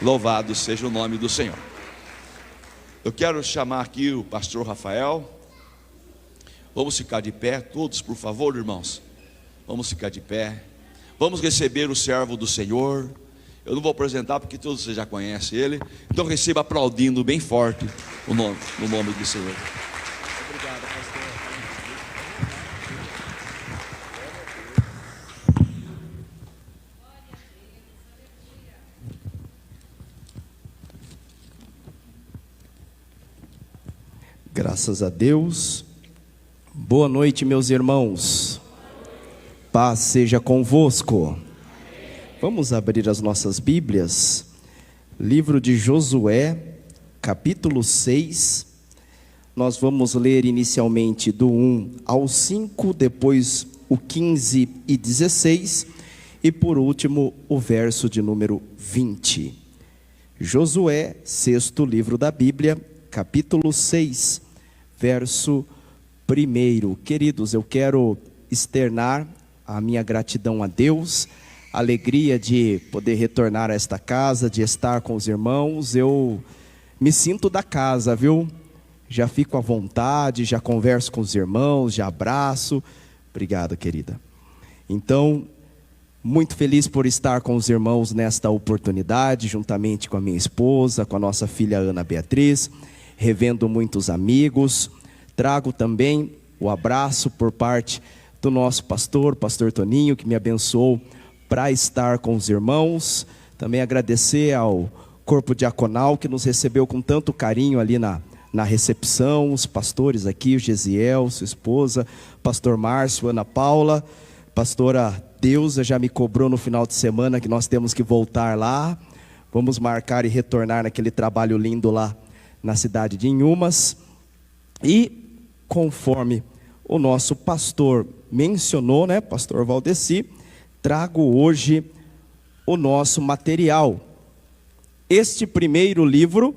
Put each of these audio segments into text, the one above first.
Louvado seja o nome do Senhor. Eu quero chamar aqui o pastor Rafael. Vamos ficar de pé, todos, por favor, irmãos. Vamos ficar de pé. Vamos receber o servo do Senhor. Eu não vou apresentar porque todos vocês já conhecem ele. Então receba aplaudindo bem forte no nome do Senhor. Obrigado, pastor. Graças a Deus. Boa noite, meus irmãos. Paz seja convosco. Vamos abrir as nossas Bíblias. Livro de Josué, capítulo 6. Nós vamos ler inicialmente do 1 ao 5, depois o 15 e 16 e por último o verso de número 20. Josué, sexto livro da Bíblia, capítulo 6, verso 1. Queridos, eu quero externar a minha gratidão a Deus, a alegria de poder retornar a esta casa, de estar com os irmãos. Eu me sinto da casa, viu? Já fico à vontade, já converso com os irmãos, já abraço. Obrigado, querida. Então, muito feliz por estar com os irmãos nesta oportunidade, juntamente com a minha esposa, com a nossa filha Ana Beatriz, revendo muitos amigos. Trago também o abraço por parte do nosso pastor Toninho, que me abençoou para estar com os irmãos. Também agradecer ao corpo diaconal que nos recebeu com tanto carinho ali na recepção, os pastores aqui, o Gesiel, sua esposa, pastor Márcio, Ana Paula, pastora Deusa já me cobrou no final de semana que nós temos que voltar lá. Vamos marcar e retornar naquele trabalho lindo lá na cidade de Inhumas. E conforme o nosso pastor mencionou, né, pastor Valdeci, trago hoje o nosso material. Este primeiro livro,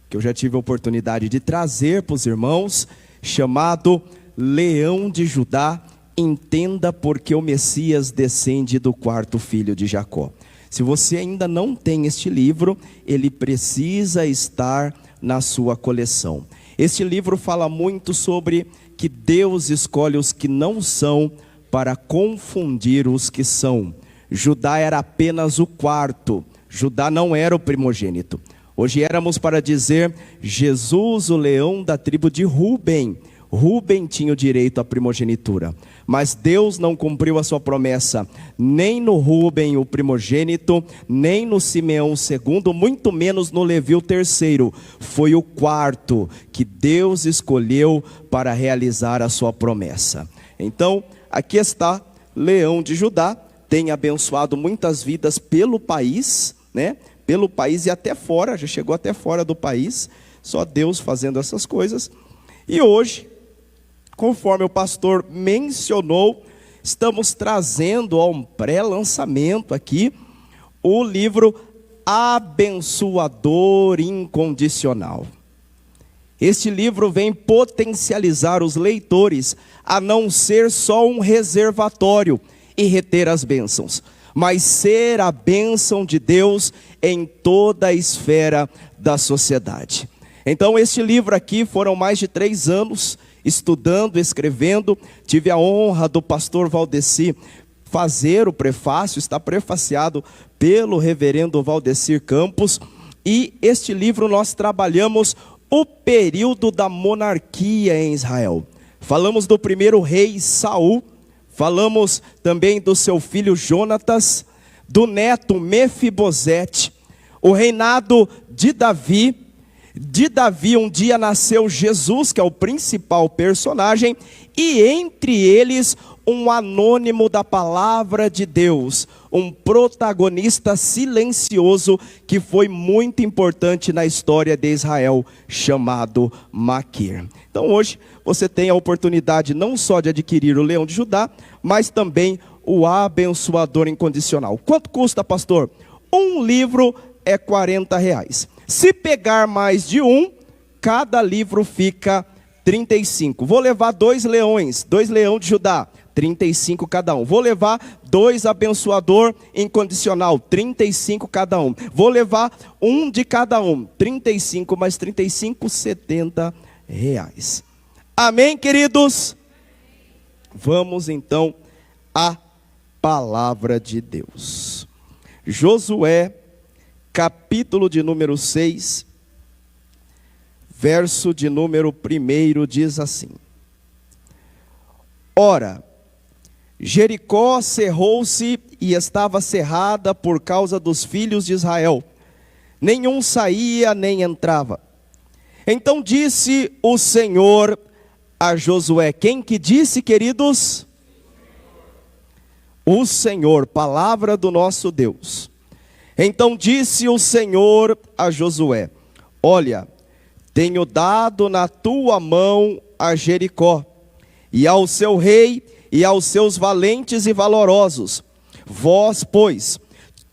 que eu já tive a oportunidade de trazer para os irmãos, chamado Leão de Judá, entenda porque o Messias descende do quarto filho de Jacó. Se você ainda não tem este livro, ele precisa estar na sua coleção. Este livro fala muito sobre que Deus escolhe os que não são para confundir os que são. Judá era apenas o quarto, Judá não era o primogênito. Hoje éramos para dizer Jesus, o leão da tribo de Rúben. Rúben tinha o direito à primogenitura, mas Deus não cumpriu a sua promessa, nem no Rúben o primogênito, nem no Simeão o segundo, muito menos no Levi o terceiro. Foi o quarto que Deus escolheu para realizar a sua promessa. Então, aqui está, Leão de Judá, tem abençoado muitas vidas pelo país, né? Pelo país e até fora, já chegou até fora do país, só Deus fazendo essas coisas. E hoje, conforme o pastor mencionou, estamos trazendo a um pré-lançamento aqui o livro Abençoador Incondicional. Este livro vem potencializar os leitores a não ser só um reservatório e reter as bênçãos, mas ser a bênção de Deus em toda a esfera da sociedade. Então este livro aqui foram mais de 3 anos estudando, escrevendo. Tive a honra do pastor Valdeci fazer o prefácio, está prefaciado pelo reverendo Valdecir Campos. E este livro nós trabalhamos o período da monarquia em Israel. Falamos do primeiro rei Saul, falamos também do seu filho Jonatas, do neto Mefibosete, o reinado de Davi. De Davi um dia nasceu Jesus, que é o principal personagem, e entre eles um anônimo da palavra de Deus, um protagonista silencioso que foi muito importante na história de Israel, chamado Maquir. Então hoje você tem a oportunidade não só de adquirir o Leão de Judá, mas também o Abençoador Incondicional. Quanto custa, pastor? Um livro é R$40. Se pegar mais de um, cada livro fica 35. Vou levar 2 leões, 2 leão de Judá, 35 cada um. Vou levar 2 abençoador incondicional, 35 cada um. Vou levar um de cada um, 35 mais 35, R$70. Amém, queridos? Vamos então à palavra de Deus. Josué, capítulo de número 6, verso de número 1 diz assim: Ora, Jericó cerrou-se e estava cerrada por causa dos filhos de Israel. Nenhum saía nem entrava. Então disse o Senhor a Josué. Quem que disse, queridos? O Senhor, palavra do nosso Deus. Então disse o Senhor a Josué: Olha, tenho dado na tua mão a Jericó, e ao seu rei, e aos seus valentes e valorosos. Vós, pois,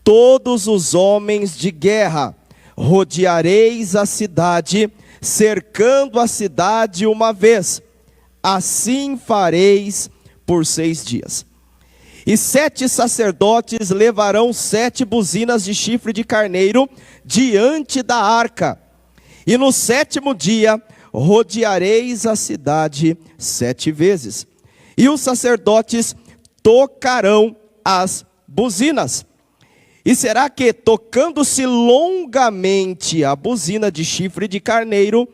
todos os homens de guerra, rodeareis a cidade, cercando a cidade uma vez. Assim fareis por 6 dias. E 7 sacerdotes levarão 7 buzinas de chifre de carneiro diante da arca. E no 7º dia rodeareis a cidade 7 vezes. E os sacerdotes tocarão as buzinas. E será que, tocando-se longamente a buzina de chifre de carneiro,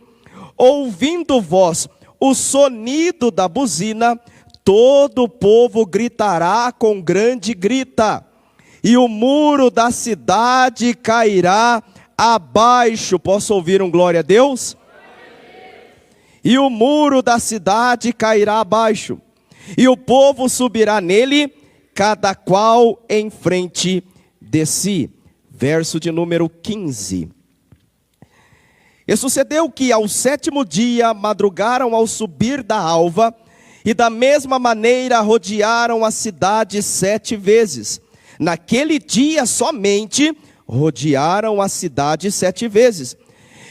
ouvindo vós o sonido da buzina, todo o povo gritará com grande grita, e o muro da cidade cairá abaixo. Posso ouvir um glória a Deus? E o muro da cidade cairá abaixo, e o povo subirá nele, cada qual em frente de si. Verso de número 15. E sucedeu que ao 7º dia madrugaram ao subir da alva, e da mesma maneira rodearam a cidade 7 vezes. Naquele dia somente rodearam a cidade 7 vezes.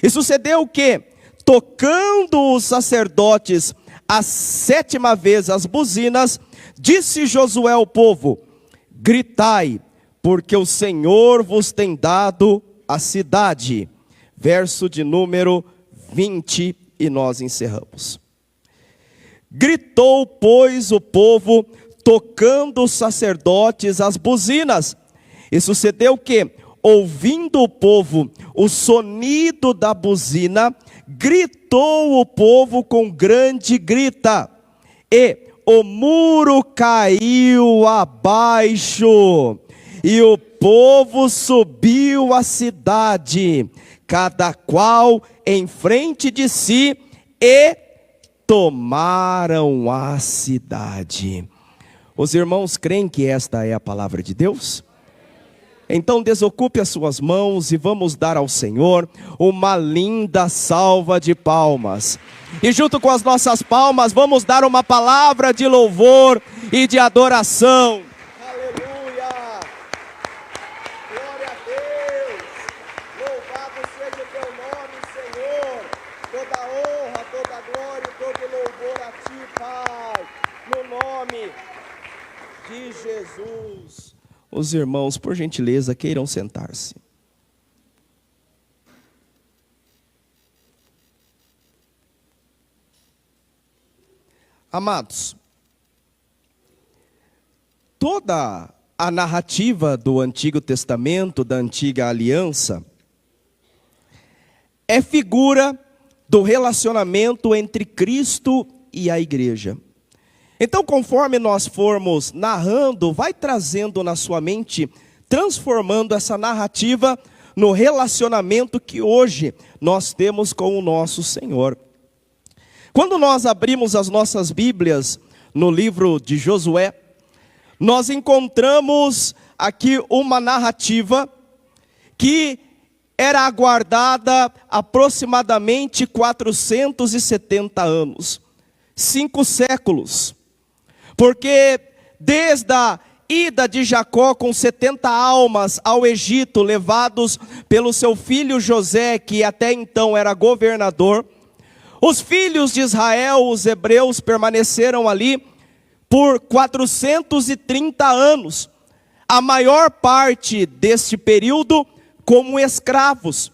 E sucedeu que, tocando os sacerdotes a 7ª vez as buzinas, disse Josué ao povo: gritai, porque o Senhor vos tem dado a cidade. Verso de número 20, e nós encerramos. Gritou, pois, o povo, tocando os sacerdotes as buzinas. E sucedeu que, ouvindo o povo o sonido da buzina, gritou o povo com grande grita, e o muro caiu abaixo, e o povo subiu a cidade, cada qual em frente de si, e tomaram a cidade. Os irmãos creem que esta é a palavra de Deus? Então desocupe as suas mãos e vamos dar ao Senhor uma linda salva de palmas. E junto com as nossas palmas vamos dar uma palavra de louvor e de adoração. Aleluia! Glória a Deus! Louvado seja o teu nome, Senhor! Toda honra, toda glória e todo louvor a ti, Pai. No nome de Jesus. Os irmãos, por gentileza, queiram sentar-se. Amados, toda a narrativa do Antigo Testamento, da Antiga Aliança, é figura do relacionamento entre Cristo e a igreja. Então, conforme nós formos narrando, vai trazendo na sua mente, transformando essa narrativa no relacionamento que hoje nós temos com o nosso Senhor. Quando nós abrimos as nossas Bíblias no livro de Josué, nós encontramos aqui uma narrativa que era aguardada aproximadamente 470 anos, 5 séculos. Porque desde a ida de Jacó com 70 almas ao Egito, levados pelo seu filho José, que até então era governador, os filhos de Israel, os hebreus, permaneceram ali por 430 anos, a maior parte deste período como escravos.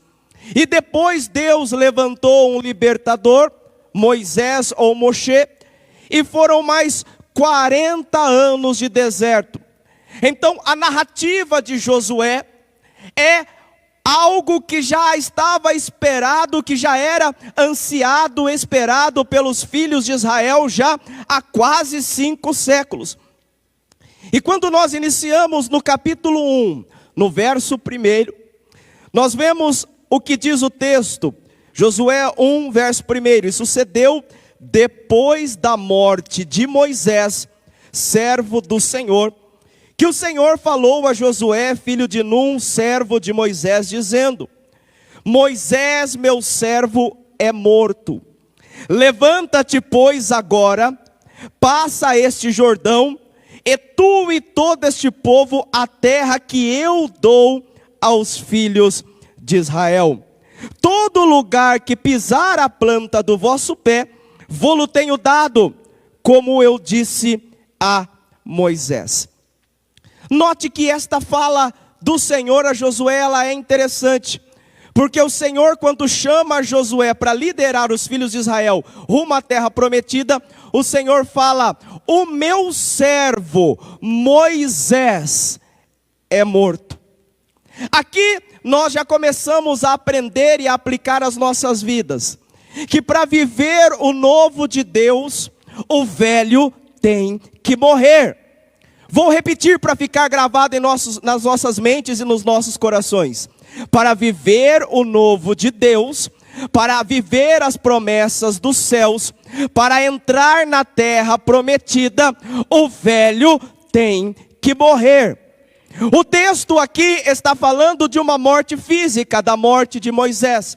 E depois Deus levantou um libertador, Moisés ou Moshe, e foram mais 40 anos de deserto. Então a narrativa de Josué é algo que já estava esperado, que já era ansiado, esperado pelos filhos de Israel já há quase 5 séculos. E quando nós iniciamos no capítulo 1, no verso 1, nós vemos o que diz o texto. Josué 1, verso 1, e sucedeu depois da morte de Moisés, servo do Senhor, que o Senhor falou a Josué, filho de Num, servo de Moisés, dizendo: Moisés, meu servo, é morto. Levanta-te, pois, agora, passa este Jordão, e tu e todo este povo, a terra que eu dou aos filhos de Israel. Todo lugar que pisar a planta do vosso pé, vô-lo tenho dado, como eu disse a Moisés. Note que esta fala do Senhor a Josué, ela é interessante, porque o Senhor, quando chama Josué para liderar os filhos de Israel rumo à terra prometida, o Senhor fala: o meu servo Moisés é morto. Aqui nós já começamos a aprender e a aplicar as nossas vidas, que para viver o novo de Deus, o velho tem que morrer. Vou repetir para ficar gravado nas nossas mentes e nos nossos corações. Para viver o novo de Deus, para viver as promessas dos céus, para entrar na terra prometida, o velho tem que morrer. O texto aqui está falando de uma morte física, da morte de Moisés.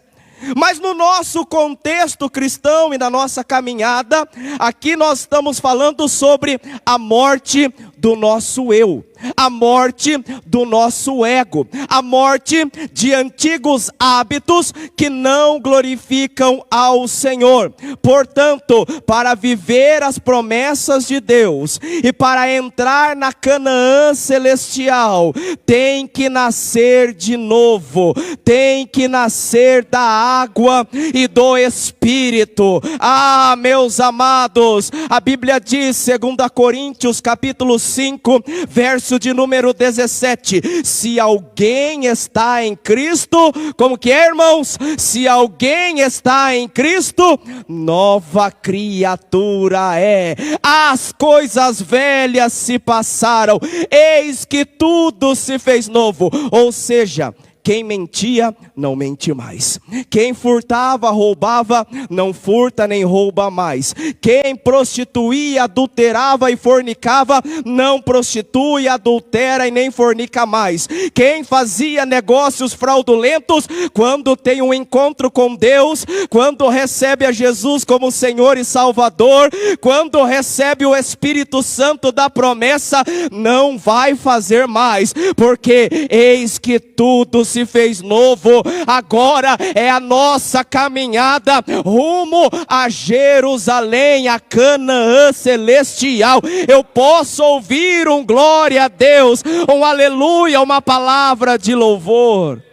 Mas no nosso contexto cristão e na nossa caminhada, aqui nós estamos falando sobre a morte do nosso eu, a morte do nosso ego, a morte de antigos hábitos que não glorificam ao Senhor. Portanto, para viver as promessas de Deus e para entrar na Canaã celestial, tem que nascer de novo, tem que nascer da água e do Espírito. Ah, meus amados, a Bíblia diz, 2 Coríntios capítulo 5, verso de número 17, se alguém está em Cristo, como que é, irmãos? Se alguém está em Cristo, nova criatura é. As coisas velhas se passaram, eis que tudo se fez novo. Ou seja, quem mentia, não mente mais. Quem furtava, roubava, não furta nem rouba mais. Quem prostituía, adulterava e fornicava, não prostitui, adultera e nem fornica mais. Quem fazia negócios fraudulentos, quando tem um encontro com Deus, quando recebe a Jesus como Senhor e Salvador, quando recebe o Espírito Santo da promessa, não vai fazer mais, porque eis que tudo se fez novo. Agora é a nossa caminhada rumo a Jerusalém, a Canaã celestial. Eu posso ouvir um glória a Deus, um aleluia, uma palavra de louvor.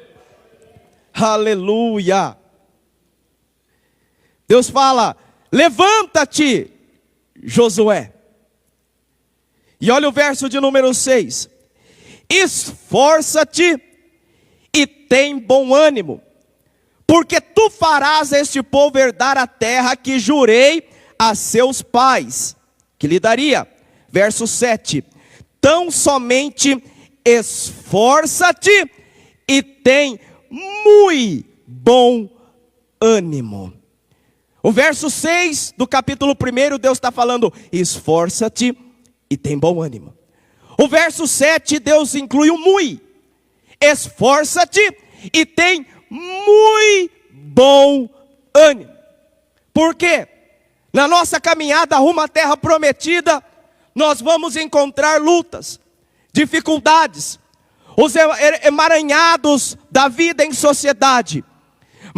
Aleluia. Deus fala: levanta-te, Josué. E olha o verso de número 6. Esforça-te e tem bom ânimo, porque tu farás a este povo herdar a terra que jurei a seus pais, que lhe daria. Verso 7, tão somente esforça-te e tem muito bom ânimo. O verso 6 do capítulo 1, Deus está falando: esforça-te e tem bom ânimo. O verso 7, Deus inclui o muito. Esforça-te e tem muito bom ânimo. Por quê? Na nossa caminhada rumo à terra prometida, nós vamos encontrar lutas, dificuldades, os emaranhados da vida em sociedade.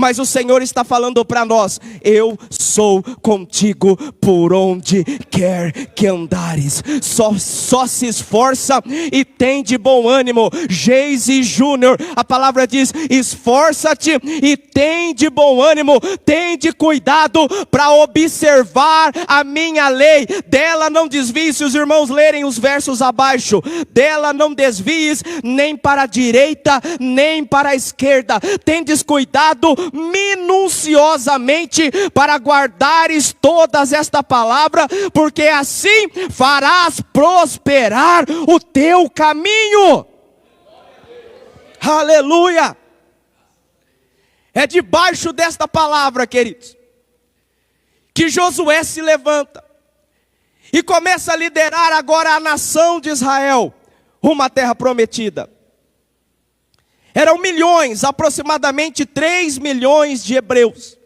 Mas o Senhor está falando para nós: eu sou contigo por onde quer que andares. Só se esforça e tem de bom ânimo. Geise Júnior, a palavra diz: esforça-te e tem de bom ânimo. Tem de cuidado para observar a minha lei. Dela não desvie. Se os irmãos lerem os versos abaixo, dela não desvies nem para a direita nem para a esquerda. Tendes cuidado minuciosamente para guardares todas esta palavra, porque assim farás prosperar o teu caminho. Aleluia! É debaixo desta palavra, queridos, que Josué se levanta e começa a liderar agora a nação de Israel rumo à terra prometida. Eram milhões, aproximadamente 3 milhões de hebreus.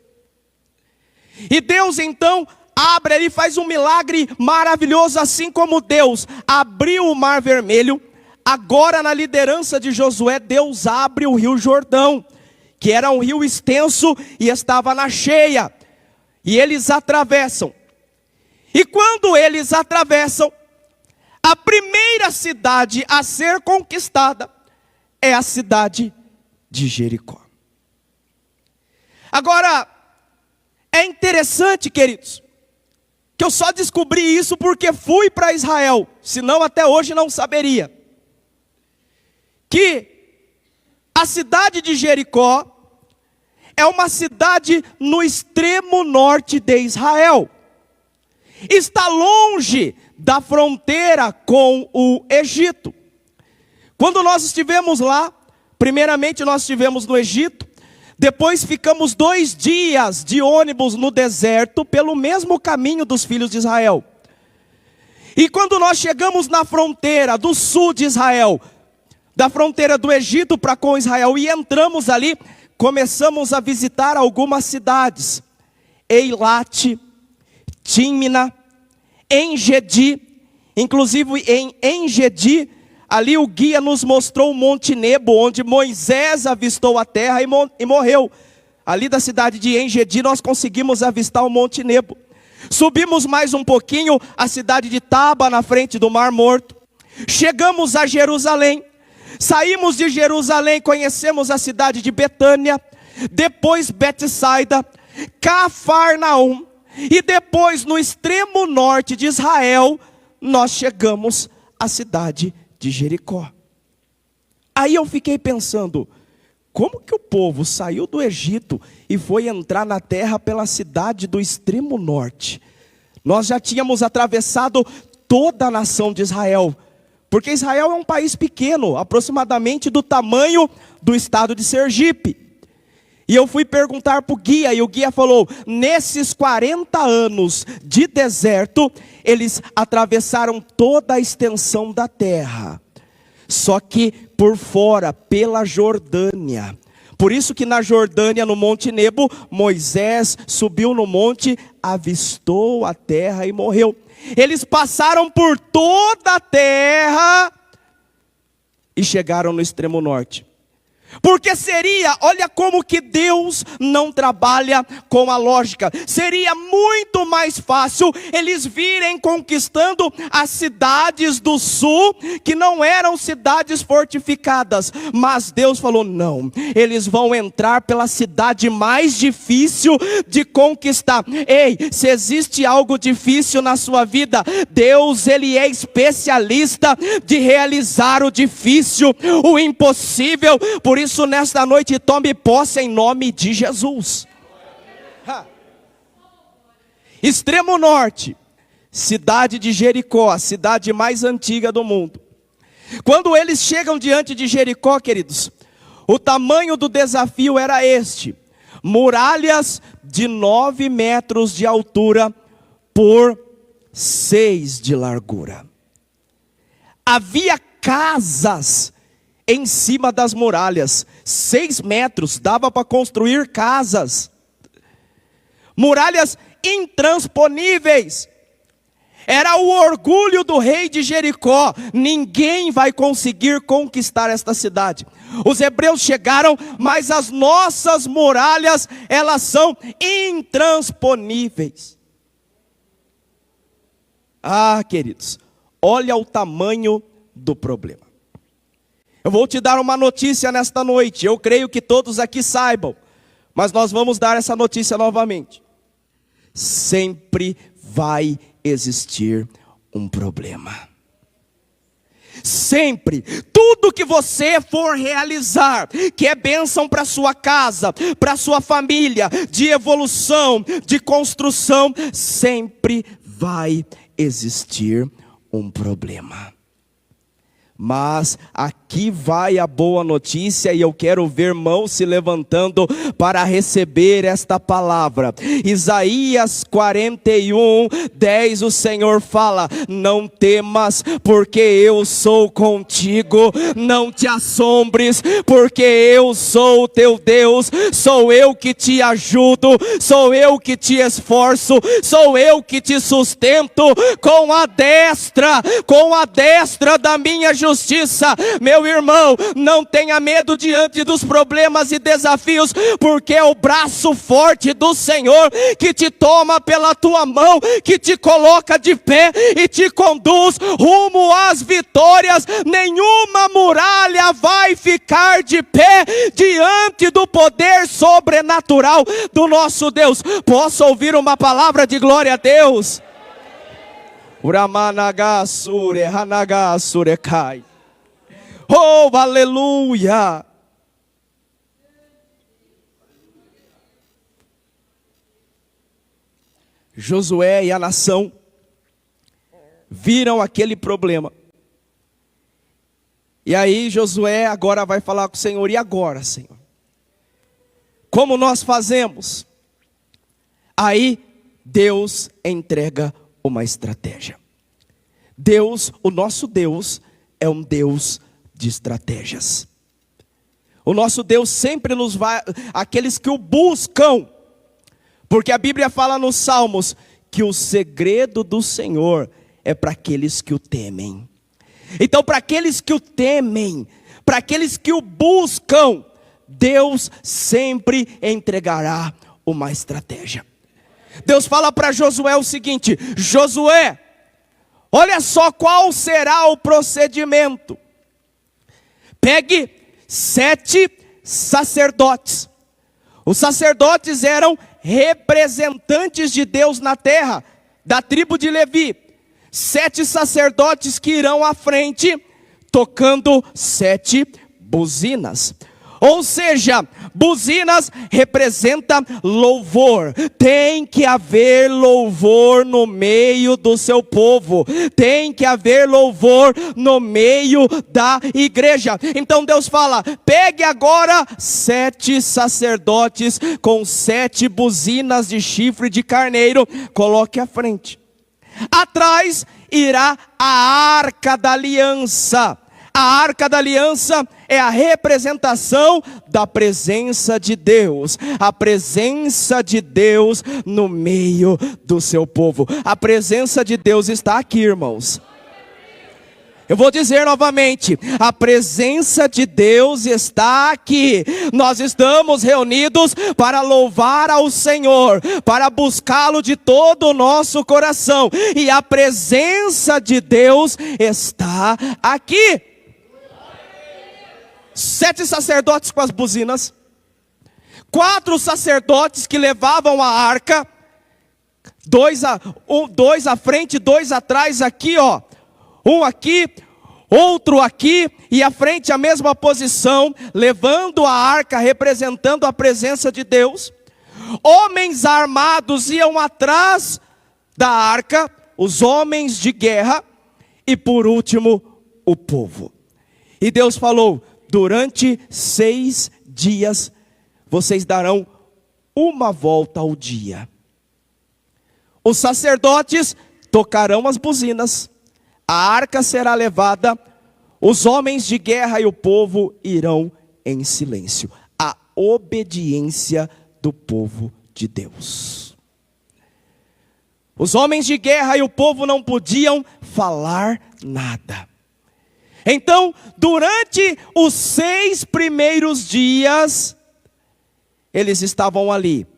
E Deus então abre ali, faz um milagre maravilhoso, assim como Deus abriu o Mar Vermelho. Agora, na liderança de Josué, Deus abre o Rio Jordão, que era um rio extenso e estava na cheia. E eles atravessam. E quando eles atravessam, a primeira cidade a ser conquistada é a cidade de Jericó. Agora, é interessante, queridos, que eu só descobri isso porque fui para Israel, senão até hoje não saberia. Que a cidade de Jericó é uma cidade no extremo norte de Israel. Está longe da fronteira com o Egito. Quando nós estivemos lá, primeiramente nós estivemos no Egito, depois ficamos 2 dias de ônibus no deserto, pelo mesmo caminho dos filhos de Israel. E quando nós chegamos na fronteira do sul de Israel, da fronteira do Egito para com Israel, e entramos ali, começamos a visitar algumas cidades: Eilat, Tímina, En-Gedi. Inclusive em En-Gedi, ali o guia nos mostrou o Monte Nebo, onde Moisés avistou a terra e morreu. Ali da cidade de En-Gedi nós conseguimos avistar o Monte Nebo. Subimos mais um pouquinho, a cidade de Taba, na frente do Mar Morto. Chegamos a Jerusalém. Saímos de Jerusalém, conhecemos a cidade de Betânia, depois Betsaida, Cafarnaum, e depois no extremo norte de Israel, nós chegamos à cidade de Jericó. Aí eu fiquei pensando, como que o povo saiu do Egito e foi entrar na terra pela cidade do extremo norte? Nós já tínhamos atravessado toda a nação de Israel, porque Israel é um país pequeno, aproximadamente do tamanho do estado de Sergipe. E eu fui perguntar para o guia, e o guia falou, nesses 40 anos de deserto, eles atravessaram toda a extensão da terra. Só que por fora, pela Jordânia. Por isso que na Jordânia, no Monte Nebo, Moisés subiu no monte, avistou a terra e morreu. Eles passaram por toda a terra e chegaram no extremo norte. Porque seria, olha como que Deus não trabalha com a lógica. Seria muito mais fácil eles virem conquistando as cidades do sul, que não eram cidades fortificadas. Mas Deus falou, não, eles vão entrar pela cidade mais difícil de conquistar. Ei, se existe algo difícil na sua vida, Deus, Ele é especialista de realizar o difícil, o impossível. Por isso, nesta noite, tome posse em nome de Jesus. Extremo norte, cidade de Jericó, a cidade mais antiga do mundo. Quando eles chegam diante de Jericó, queridos, o tamanho do desafio era este: muralhas de 9 metros de altura por 6 de largura. Havia casas em cima das muralhas, 6 metros, dava para construir casas. Muralhas intransponíveis. Era o orgulho do rei de Jericó. Ninguém vai conseguir conquistar esta cidade. Os hebreus chegaram, mas as nossas muralhas, elas são intransponíveis. Ah, queridos, olha o tamanho do problema. Eu vou te dar uma notícia nesta noite. Eu creio que todos aqui saibam, mas nós vamos dar essa notícia novamente. Sempre vai existir um problema. Sempre, tudo que você for realizar, que é bênção para sua casa, para sua família, de evolução, de construção, sempre vai existir um problema. Mas aqui vai a boa notícia, e eu quero ver mãos se levantando para receber esta palavra. Isaías 41:10, o Senhor fala: não temas, porque eu sou contigo, não te assombres, porque eu sou o teu Deus, sou eu que te ajudo, sou eu que te esforço, sou eu que te sustento com a destra da minha justiça. Meu irmão, não tenha medo diante dos problemas e desafios, porque é o braço forte do Senhor que te toma pela tua mão, que te coloca de pé e te conduz rumo às vitórias. Nenhuma muralha vai ficar de pé diante do poder sobrenatural do nosso Deus. Posso ouvir uma palavra de glória a Deus? Uramanagasure, Hanagasure Kai. Oh, aleluia! Josué e a nação viram aquele problema. E aí Josué agora vai falar com o Senhor: e agora, Senhor? Como nós fazemos? Aí Deus entrega uma estratégia. Deus, o nosso Deus, é um Deus de estratégias. O nosso Deus sempre nos vai, aqueles que o buscam, porque a Bíblia fala nos Salmos que o segredo do Senhor é para aqueles que o temem. Então, para aqueles que o temem, para aqueles que o buscam, Deus sempre entregará uma estratégia. Deus fala para Josué o seguinte: Josué, olha só qual será o procedimento. Pegue 7 sacerdotes. Os sacerdotes eram representantes de Deus na terra, da tribo de Levi. 7 sacerdotes que irão à frente, tocando 7 buzinas. Ou seja, buzinas representa louvor. Tem que haver louvor no meio do seu povo. Tem que haver louvor no meio da igreja. Então Deus fala: pegue agora 7 sacerdotes com 7 buzinas de chifre de carneiro, coloque à frente. Atrás irá a Arca da Aliança. A Arca da Aliança é a representação da presença de Deus. A presença de Deus no meio do seu povo. A presença de Deus está aqui, irmãos. Eu vou dizer novamente: a presença de Deus está aqui. Nós estamos reunidos para louvar ao Senhor, para buscá-lo de todo o nosso coração. E a presença de Deus está aqui. 7 sacerdotes com as buzinas, 4 sacerdotes que levavam a arca, 2 à frente, 2 atrás, aqui ó, um aqui, outro aqui, e à frente a mesma posição, levando a arca, representando a presença de Deus. Homens armados iam atrás da arca, os homens de guerra, e por último, o povo. E Deus falou: durante 6 dias, vocês darão uma volta ao dia. Os sacerdotes tocarão as buzinas, a arca será levada, os homens de guerra e o povo irão em silêncio. A obediência do povo de Deus. Os homens de guerra e o povo não podiam falar nada. Então, durante os 6 primeiros dias, eles estavam ali,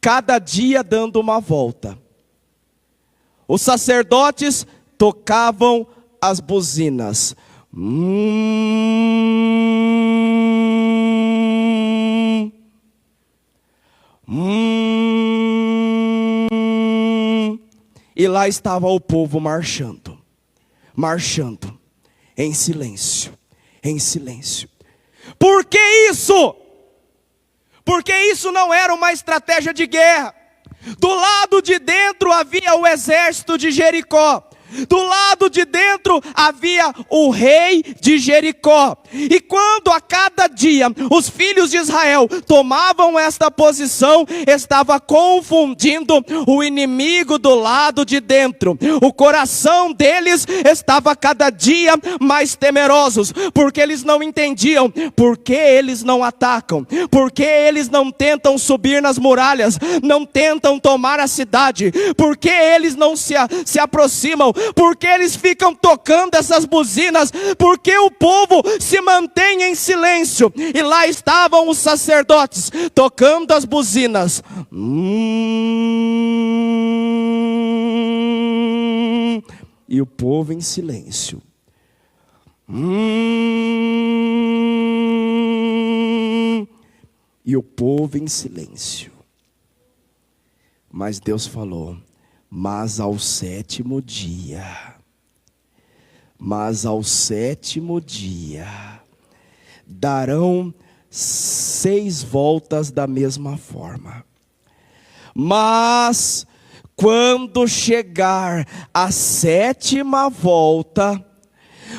cada dia dando uma volta. Os sacerdotes tocavam as buzinas. E lá estava o povo marchando, em silêncio, em silêncio. Por que isso? Porque isso não era uma estratégia de guerra. Do lado de dentro havia o exército de Jericó. Do lado de dentro havia o rei de Jericó. E quando a cada dia os filhos de Israel tomavam esta posição, estava confundindo o inimigo do lado de dentro. O coração deles estava cada dia mais temerosos, porque eles não entendiam por que eles não atacam, por que eles não tentam subir nas muralhas, não tentam tomar a cidade, por que eles não se aproximam, porque eles ficam tocando essas buzinas, porque o povo se mantém em silêncio. E lá estavam os sacerdotes tocando as buzinas. E o povo em silêncio. E o povo em silêncio. Mas Deus falou: mas ao 7º dia, darão 6 voltas da mesma forma. Mas quando chegar a 7ª volta,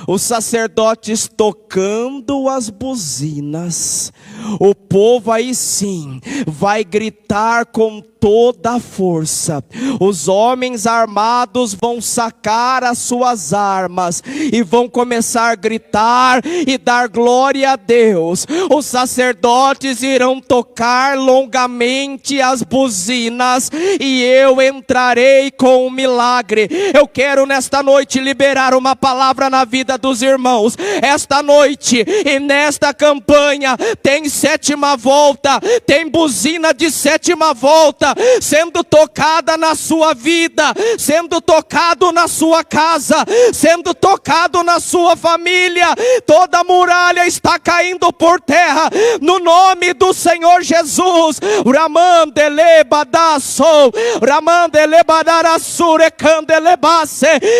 os sacerdotes tocando as buzinas, o povo aí sim vai gritar com toda a força. Os homens armados vão sacar as suas armas e vão começar a gritar e dar glória a Deus. Os sacerdotes irão tocar longamente as buzinas e eu entrarei com um milagre. Eu quero nesta noite liberar uma palavra na vida dos irmãos. Esta noite e nesta campanha tem 7ª volta, tem buzina de 7ª volta sendo tocada na sua vida, sendo tocado na sua casa, sendo tocado na sua família. Toda muralha está caindo por terra no nome do Senhor Jesus.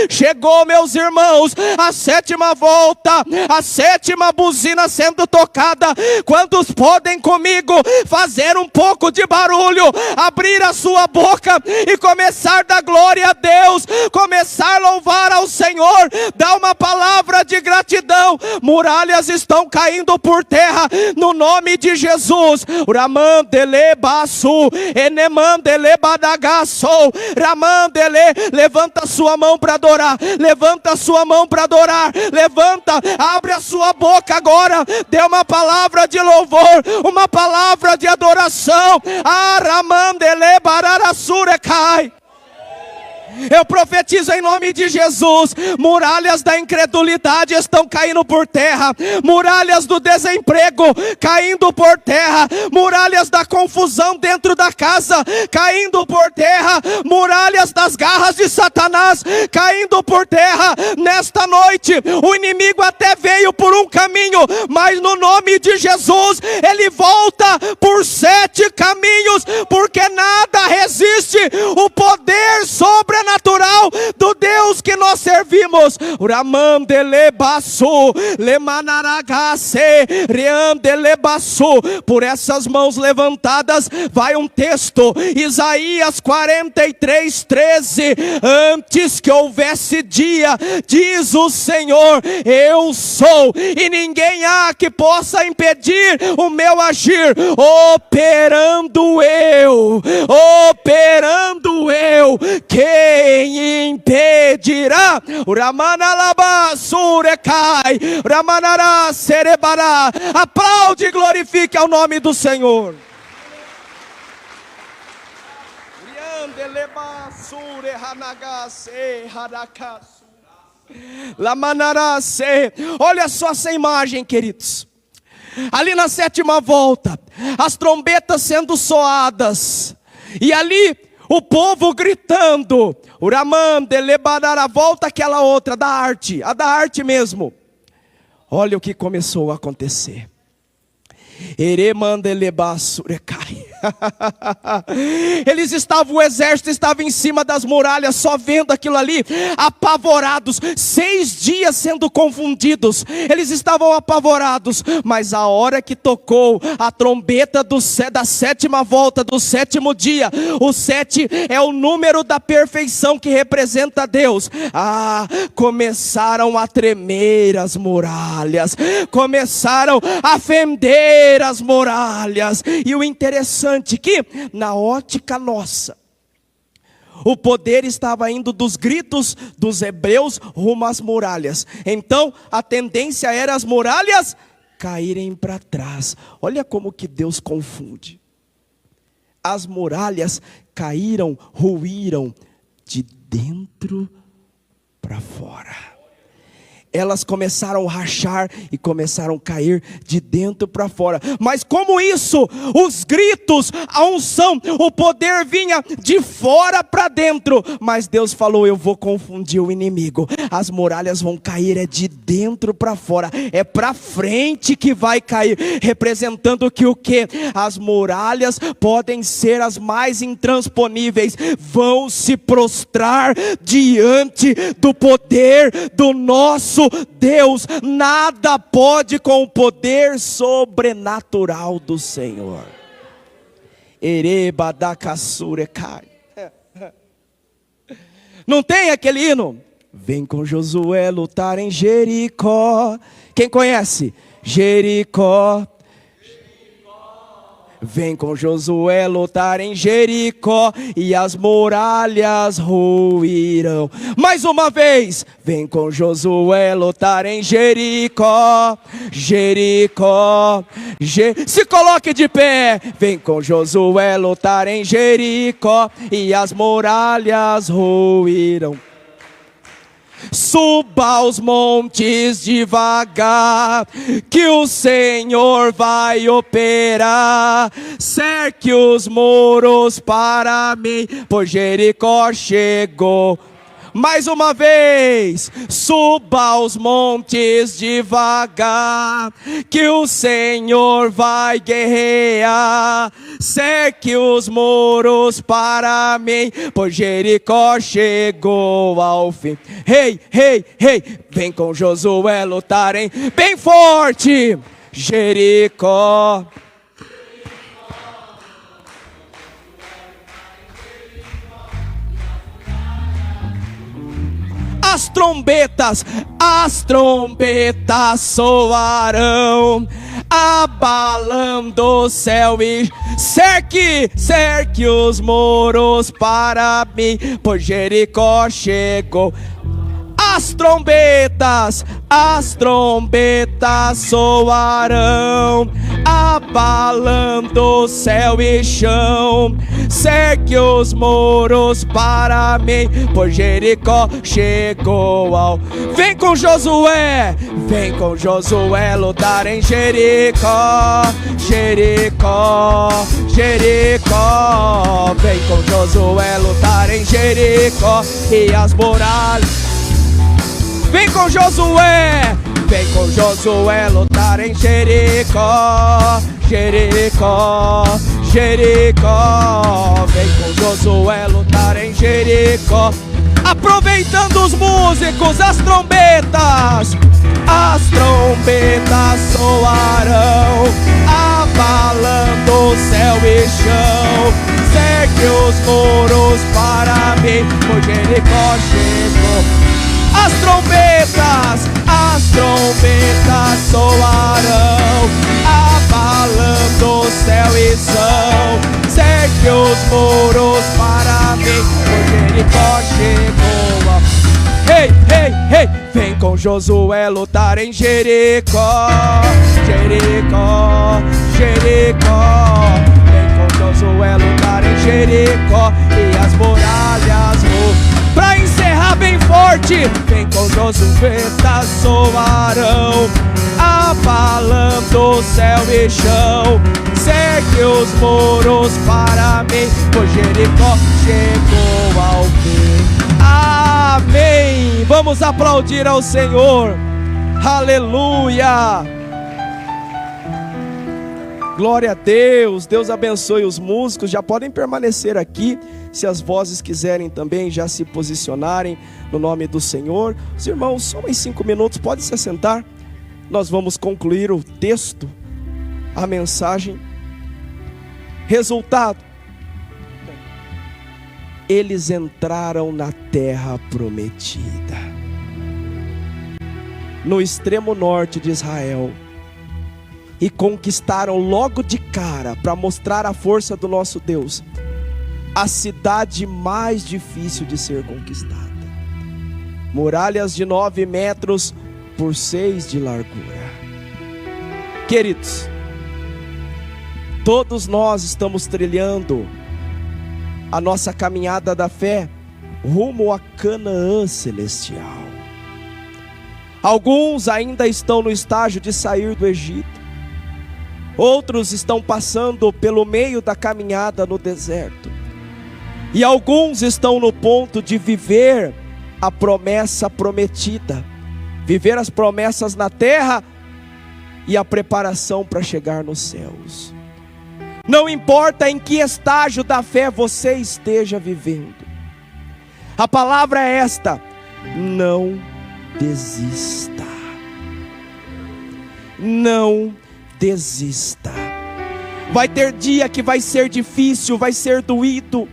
Chegou, meus irmãos, a 7ª volta, a 7ª buzina sendo tocada. Quantos podem comigo fazer um pouco de barulho, abrir a sua boca e começar a dar glória a Deus, começar a louvar ao Senhor, dar uma palavra de gratidão? Muralhas estão caindo por terra no nome de Jesus. Levanta a sua mão para adorar, levanta a sua mão para adorar, levanta, abre a sua boca agora, dê uma palavra de louvor, uma palavra de adoração. Eu profetizo em nome de Jesus, muralhas da incredulidade estão caindo por terra, muralhas do desemprego caindo por terra, muralhas da confusão dentro da casa caindo por terra, muralhas das garras de Satanás caindo por terra. Nesta noite, o inimigo até veio por um caminho, mas no nome de Jesus, ele volta por 7 caminhos, porque nada resiste o poder sobrenatural do Deus que nós servimos. Por essas mãos levantadas vai um texto, Isaías 43:13. Antes que houvesse dia, diz o Senhor, eu sou, e ninguém há que possa impedir o meu agir. Operando eu, quem impedirá? Aplaude e glorifique ao nome do Senhor. Olha só essa imagem, queridos. Ali na sétima volta, as trombetas sendo soadas, e ali o povo gritando, Uramande, Lebarara, volta aquela outra, da arte, a da arte mesmo. Olha o que começou a acontecer. Eles estavam, o exército estava em cima das muralhas, só vendo aquilo ali, apavorados, 6 dias sendo confundidos, eles estavam apavorados, mas a hora que tocou a trombeta da sétima volta, do sétimo dia, o 7 é o número da perfeição que representa Deus. Começaram a tremer as muralhas, começaram a fender as muralhas. E o interessante é que, na ótica nossa, o poder estava indo dos gritos dos hebreus rumo às muralhas. Então a tendência era as muralhas caírem para trás. Olha como que Deus confunde. As muralhas caíram, ruíram de dentro para fora. Elas começaram a rachar e começaram a cair de dentro para fora. Mas como isso? Os gritos, a unção, o poder vinha de fora para dentro. Mas Deus falou, eu vou confundir o inimigo. As muralhas vão cair é de dentro para fora. É para frente que vai cair. Representando que o quê? As muralhas podem ser as mais intransponíveis. Vão se prostrar diante do poder do nosso Deus. Nada pode com o poder sobrenatural do Senhor. Não tem aquele hino? Vem com Josué lutar em Jericó. Quem conhece? Jericó. Vem com Josué lutar em Jericó, e as muralhas ruirão. Mais uma vez, vem com Josué lutar em Jericó, Jericó, se coloque de pé. Vem com Josué lutar em Jericó, e as muralhas ruirão. Suba aos montes devagar, que o Senhor vai operar. Cerque os muros para mim, pois Jericó chegou. Mais uma vez, suba aos montes devagar, que o Senhor vai guerrear. Cerque os muros para mim, pois Jericó chegou ao fim. Hey, hey, hey, vem com Josué lutarem bem forte. Jericó. As trombetas soarão, abalando o céu, e cerque os muros para mim, pois Jericó chegou. As trombetas soarão, abalando o céu e chão. Cerque os muros para mim, pois Jericó chegou ao... Vem com Josué lutar em Jericó, Jericó, Jericó. Vem com Josué lutar em Jericó, e as muralhas... Vem com Josué lutar em Jericó, Jericó, Jericó. Vem com Josué lutar em Jericó. Aproveitando os músicos, as trombetas soarão, abalando o céu e chão. Cerque os muros para mim, pois Jericó chegou. As trombetas soarão, abalando o céu e chão. Cerque os muros para mim, pois Jericó chegou. Hey, hey, hey, vem com Josué lutar em Jericó, Jericó, Jericó. Vem com Josué lutar em Jericó, e as muralhas vem conosco, ventas soarão, abalando céu e chão. Segue os muros para mim, pois Jericó chegou ao fim. Amém. Vamos aplaudir ao Senhor. Aleluia. Glória a Deus. Deus abençoe os músicos. Já podem permanecer aqui. Se as vozes quiserem também já se posicionarem no nome do Senhor. Os irmãos, só mais 5 minutos, pode se assentar. Nós vamos concluir o texto, a mensagem. Resultado: eles entraram na terra prometida, no extremo norte de Israel, e conquistaram logo de cara, para mostrar a força do nosso Deus, a cidade mais difícil de ser conquistada. Muralhas de 9 metros por 6 de largura. Queridos, todos nós estamos trilhando a nossa caminhada da fé rumo a Canaã celestial. Alguns ainda estão no estágio de sair do Egito. Outros estão passando pelo meio da caminhada no deserto. E alguns estão no ponto de viver a promessa prometida, viver as promessas na terra e a preparação para chegar nos céus. Não importa em que estágio da fé você esteja vivendo, a palavra é esta: não desista. Não desista. Vai ter dia que vai ser difícil, vai ser doído.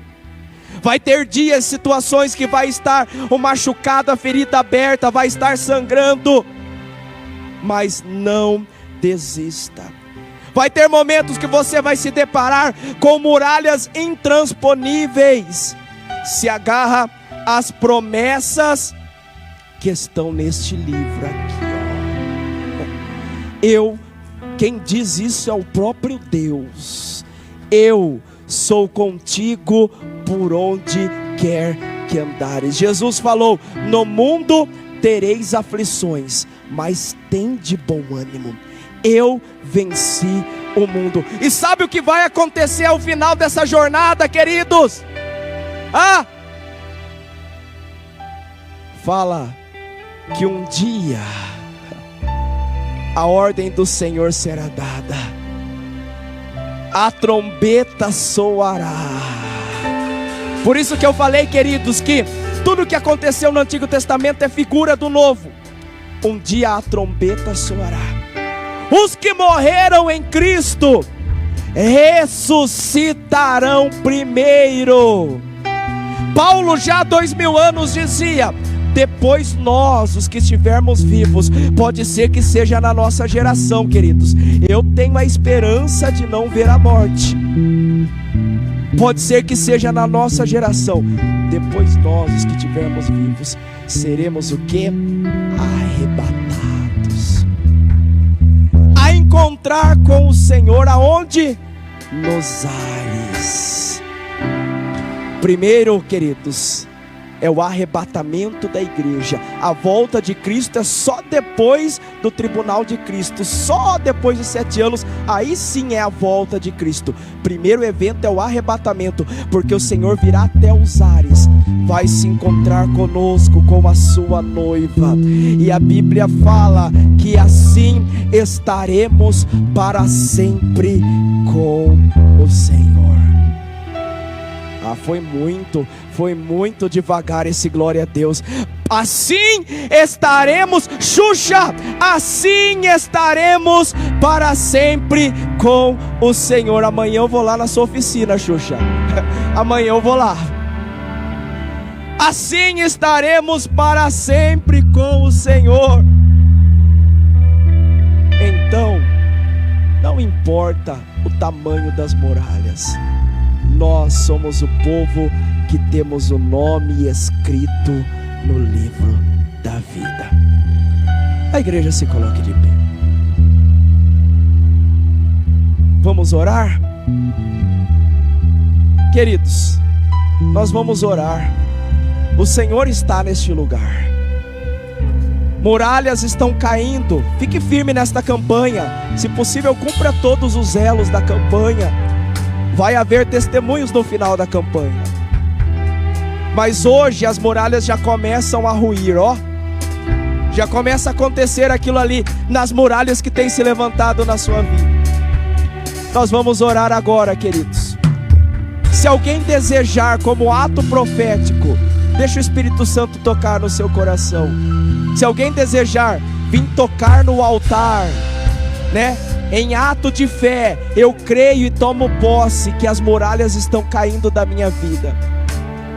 Vai ter dias, situações que vai estar o machucado, a ferida aberta, vai estar sangrando. Mas não desista. Vai ter momentos que você vai se deparar com muralhas intransponíveis. Se agarra às promessas que estão neste livro aqui, ó. Quem diz isso é o próprio Deus. Eu sou contigo por onde quer que andares. Jesus falou: no mundo tereis aflições, mas tende bom ânimo. Eu venci o mundo. E sabe o que vai acontecer ao final dessa jornada, queridos? Fala que um dia a ordem do Senhor será dada, a trombeta soará. Por isso que eu falei, queridos, que tudo que aconteceu no Antigo Testamento é figura do Novo. Um dia a trombeta soará. Os que morreram em Cristo ressuscitarão primeiro. Paulo já há 2000 anos dizia: depois nós, os que estivermos vivos, pode ser que seja na nossa geração, queridos. Eu tenho a esperança de não ver a morte. Pode ser que seja na nossa geração. Depois nós, os que estivermos vivos, seremos o quê? Arrebatados. A encontrar com o Senhor aonde? Nos ares. Primeiro, queridos, é o arrebatamento da igreja. A volta de Cristo é só depois do tribunal de Cristo, só depois de 7 anos, aí sim é a volta de Cristo. Primeiro evento é o arrebatamento, porque o Senhor virá até os ares, vai se encontrar conosco, com a sua noiva, e a Bíblia fala que assim estaremos para sempre com o Senhor. Foi muito devagar esse glória a Deus. Assim estaremos, Xuxa, assim estaremos para sempre com o Senhor. Amanhã eu vou lá na sua oficina, Xuxa. Amanhã eu vou lá. Assim estaremos para sempre com o Senhor. Então, não importa o tamanho das muralhas, nós somos o povo que temos o nome escrito no livro da vida. A igreja se coloque de pé. Vamos orar? Queridos, nós vamos orar. O Senhor está neste lugar. Muralhas estão caindo. Fique firme nesta campanha. Se possível, cumpra todos os elos da campanha. Vai haver testemunhos no final da campanha. Mas hoje as muralhas já começam a ruir, ó. Já começa a acontecer aquilo ali nas muralhas que tem se levantado na sua vida. Nós vamos orar agora, queridos. Se alguém desejar como ato profético, deixa o Espírito Santo tocar no seu coração. Se alguém desejar vir tocar no altar, né? Em ato de fé, eu creio e tomo posse que as muralhas estão caindo da minha vida.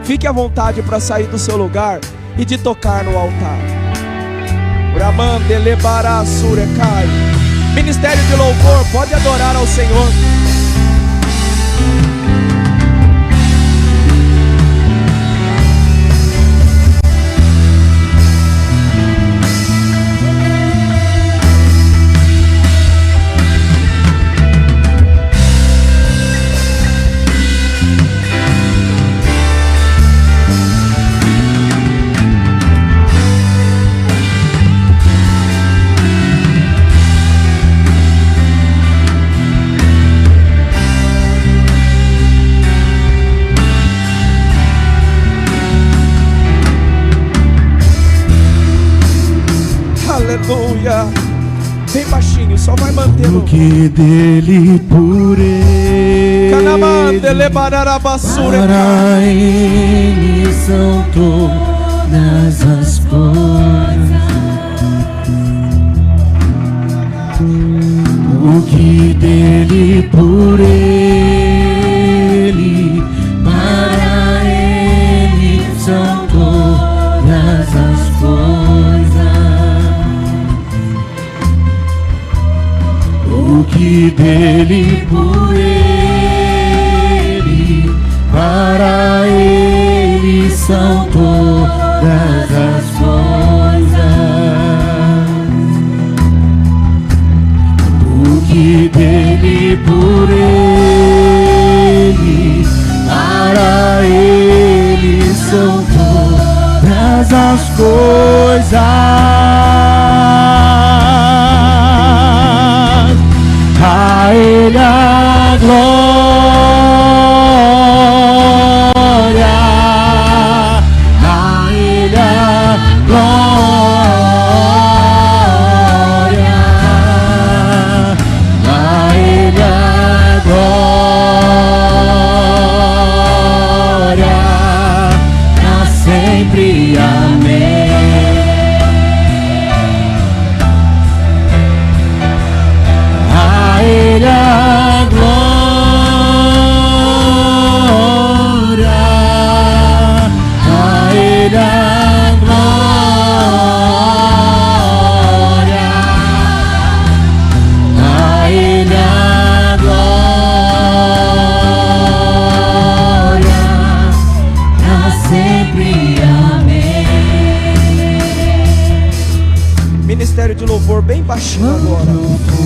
Fique à vontade para sair do seu lugar e de tocar no altar. Ministério de louvor, pode adorar ao Senhor. Aleluia. Bem baixinho, só vai mantendo. O que dele por ele, para ele são todas as coisas. O que dele por ele, para ele são todas as coisas. O que dele por ele, para ele são todas as coisas. O que dele por ele, para ele são todas as coisas. A ele a glória, a ele a glória, a ele a glória, pra sempre, amém. A ele a glória, a ele a glória, a ele a glória, pra sempre, amém. Ministério de louvor bem baixinho agora.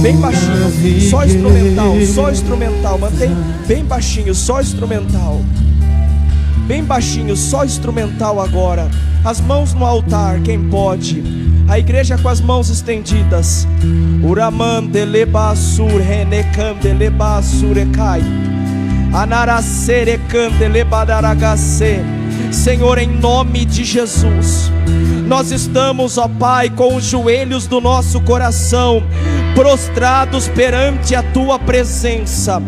Bem baixinho, só instrumental, mantém bem baixinho, só instrumental. Bem baixinho, só instrumental agora. As mãos no altar, quem pode? A igreja com as mãos estendidas. Uramandelebasur renecandelebasurecai. Anaracerecandelebadaragasê. Senhor, em nome de Jesus, nós estamos, ó Pai, com os joelhos do nosso coração prostrados perante a Tua presença.